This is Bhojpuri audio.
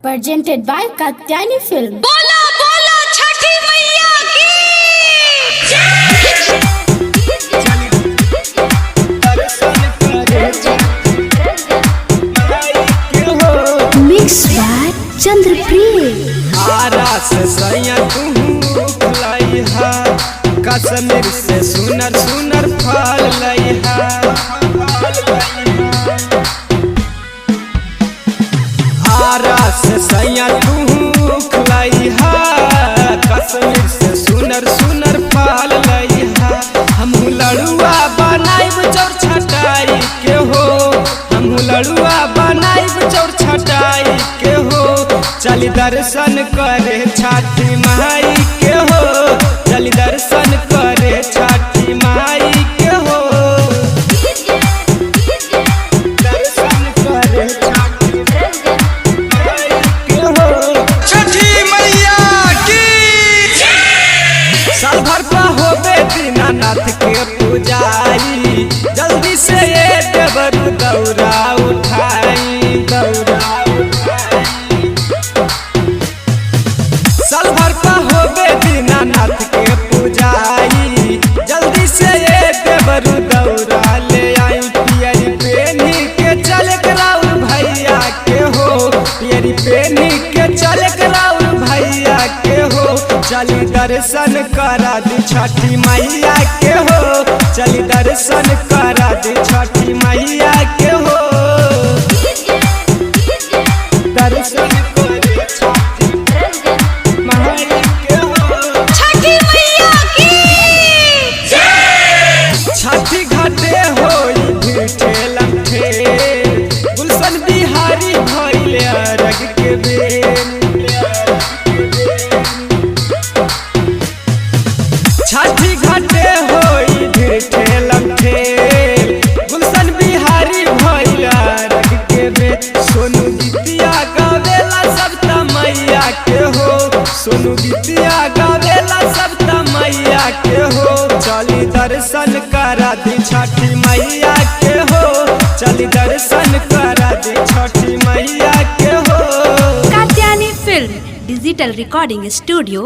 Presented by Katyani Film. बोला बोला छठी मैया की Mixed by Chandrapriya. आरा से सैया तू लइहा कश्मीर से सुनर सुनर फल लइहा आरा से सैया तू लइहा कश्मीर से सुनर सुनर फल लइहा हम लड़ुआ बनाइब चौर छटाई के हो हम लड़ुआ बनाइब चौर छटाई के हो चली दर्शन करे छठी माई के हो चली दर्शन करे छठी माई के हो दर्शन करे छठी माई के हो छठी मैया की साल भर पर होबे दीनानाथ के पूजाई जल्दी से ये देवरू दौरा उठाई साल भर पर होबे दीनानाथ के पूजाई जल्दी से ये देवरू दौरा ले आई पियरी पेनी के चल कराऊ भैया के हो पियरी पेनी के चल कराऊ भैया के हो चली दर्शन करा दी छठी मैया के हो चली दर्शन करा दी छठी मैया के हो दर्शन करे छठी मैया के हो छठी मैया की छठी घाटे होई भीटे लम्ठे गुलशन बिहारी भइले अरग के बेन छठी घाटे होई भीटे लम्ठे गुलशन बिहारी भइले अरग के बेन सोनू गीतिया गावेला सब मैया के हो सोनू गीतिया गावेला सब मैया के हो चली दर्शन करा दी छठी मैया के हो चली दर्शन करा दी छठी मैया के हो Katyani Film Digital Recording Studio